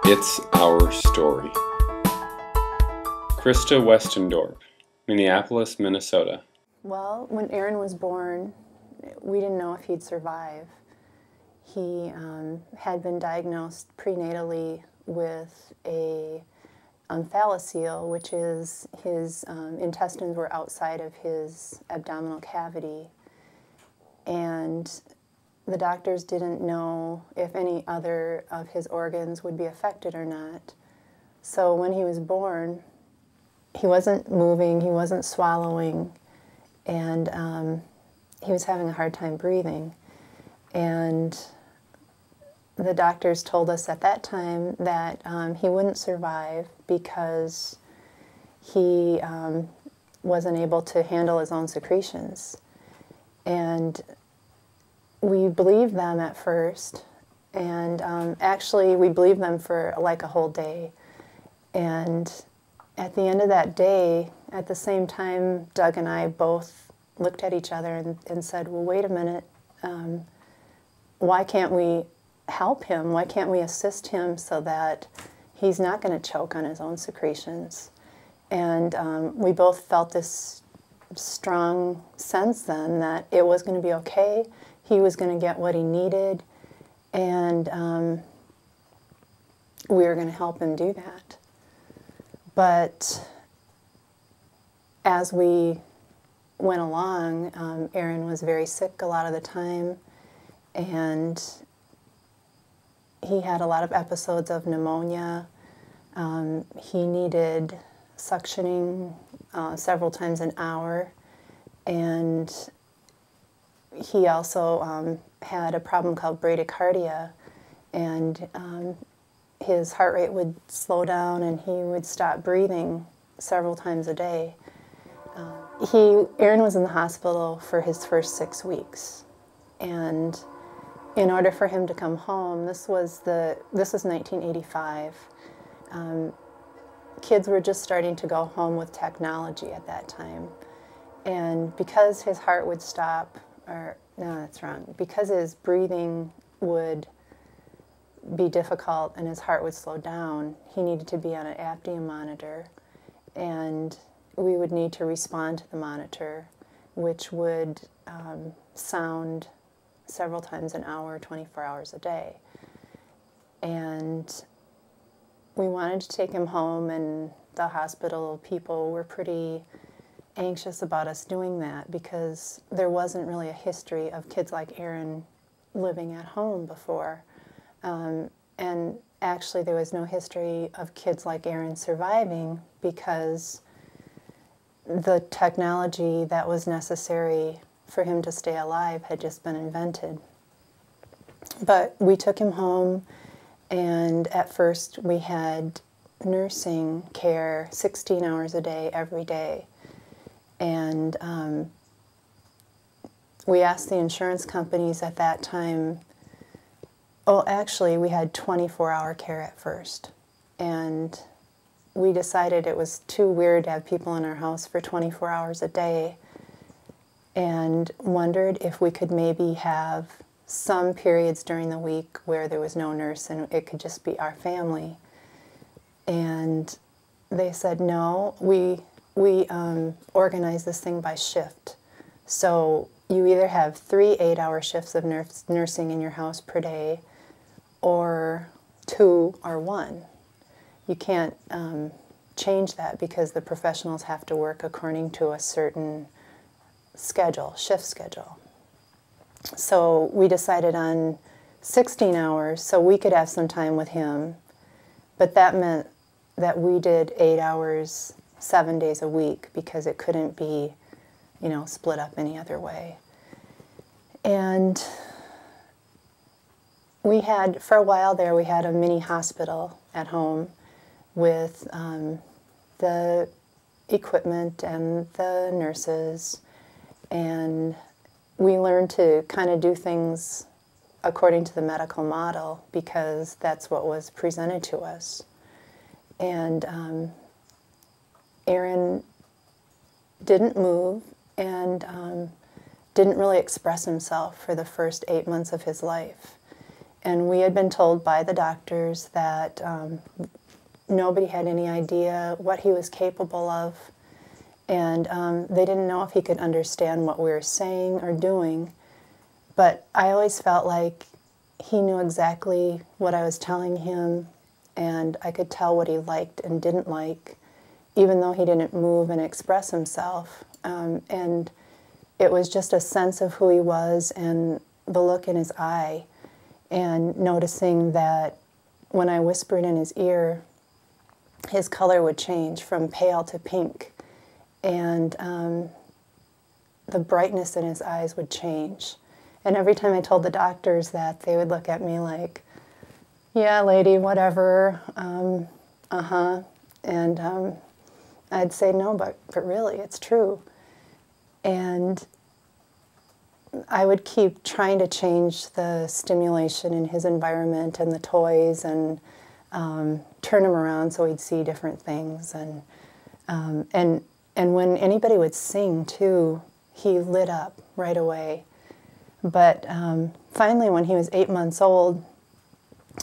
It's Our Story. Krista Westendorp, Minneapolis, Minnesota. Well, when Aaron was born, we didn't know if he'd survive. He had been diagnosed prenatally with a omphalocele, which is his intestines were outside of his abdominal cavity. And the doctors didn't know if any other of his organs would be affected or not. So when he was born, he wasn't moving, he wasn't swallowing, and he was having a hard time breathing. And the doctors told us at that time that he wouldn't survive because he wasn't able to handle his own secretions. And we believed them at first, and actually we believed them for like a whole day. And at the end of that day, at the same time, Doug and I both looked at each other and said, well, wait a minute, why can't we help him? Why can't we assist him so that he's not going to choke on his own secretions? And we both felt this strong sense then that it was going to be okay. He was going to get what he needed, and we were going to help him do that. But as we went along, Aaron was very sick a lot of the time, and he had a lot of episodes of pneumonia. He needed suctioning several times an hour, and he also had a problem called bradycardia, and his heart rate would slow down and he would stop breathing several times a day. Aaron was in the hospital for his first 6 weeks, and in order for him to come home, this was 1985. Kids were just starting to go home with technology at that time, and because his heart would stop, or no, that's wrong, because his breathing would be difficult and his heart would slow down, he needed to be on an apnea monitor, and we would need to respond to the monitor, which would sound several times an hour, 24 hours a day. And we wanted to take him home, and the hospital people were pretty anxious about us doing that because there wasn't really a history of kids like Aaron living at home before. And actually there was no history of kids like Aaron surviving because the technology that was necessary for him to stay alive had just been invented. But we took him home, and at first we had nursing care 16 hours a day, every day. And we asked the insurance companies at that time, well, actually we had 24-hour care at first. And we decided it was too weird to have people in our house for 24 hours a day, and wondered if we could maybe have some periods during the week where there was no nurse and it could just be our family. And they said no, we organize this thing by shift. So you either have 3 8-hour shifts of nursing in your house per day, or 2 or 1. You can't change that because the professionals have to work according to a certain schedule, shift schedule. So we decided on 16 hours so we could have some time with him, but that meant that we did 8 hours 7 days a week because it couldn't be, split up any other way. And we had, for a while there, we had a mini hospital at home with the equipment and the nurses, and we learned to kind of do things according to the medical model because that's what was presented to us. And Aaron didn't move and didn't really express himself for the first 8 months of his life. And we had been told by the doctors that nobody had any idea what he was capable of, and they didn't know if he could understand what we were saying or doing. But I always felt like he knew exactly what I was telling him, and I could tell what he liked and didn't like, even though he didn't move and express himself. And it was just a sense of who he was and the look in his eye, and noticing that when I whispered in his ear, his color would change from pale to pink, and the brightness in his eyes would change. And every time I told the doctors that, they would look at me like, yeah, lady, whatever, uh-huh. And I'd say, no, but really, it's true. And I would keep trying to change the stimulation in his environment and the toys, and turn him around so he'd see different things. And when anybody would sing, too, he lit up right away. But finally, when he was 8 months old,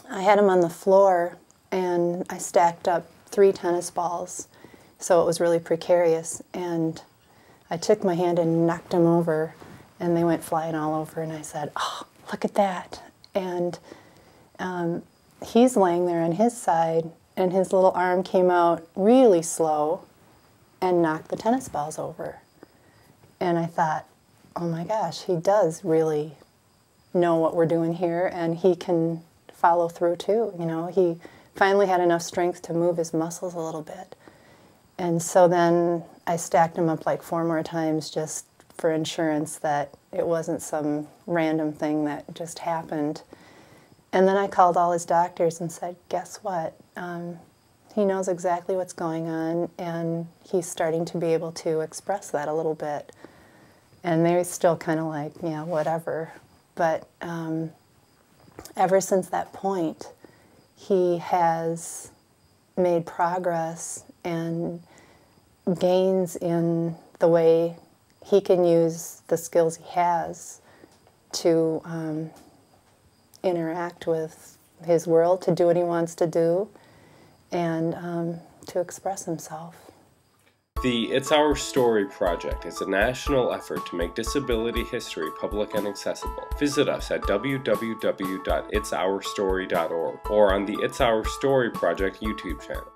I had him on the floor, and I stacked up 3 tennis balls, so it was really precarious. And I took my hand and knocked him over, and they went flying all over, and I said, oh, look at that. And he's laying there on his side, and his little arm came out really slow and knocked the tennis balls over. And I thought, oh my gosh, he does really know what we're doing here, and he can follow through too. You know, he finally had enough strength to move his muscles a little bit. And so then I stacked him up like 4 more times just for insurance that it wasn't some random thing that just happened. And then I called all his doctors and said, guess what? He knows exactly what's going on, and he's starting to be able to express that a little bit. And they're still kind of like, yeah, whatever. But ever since that point, he has made progress and gains in the way he can use the skills he has to interact with his world, to do what he wants to do, and to express himself. The It's Our Story project is a national effort to make disability history public and accessible. Visit us at www.itsourstory.org or on the It's Our Story project YouTube channel.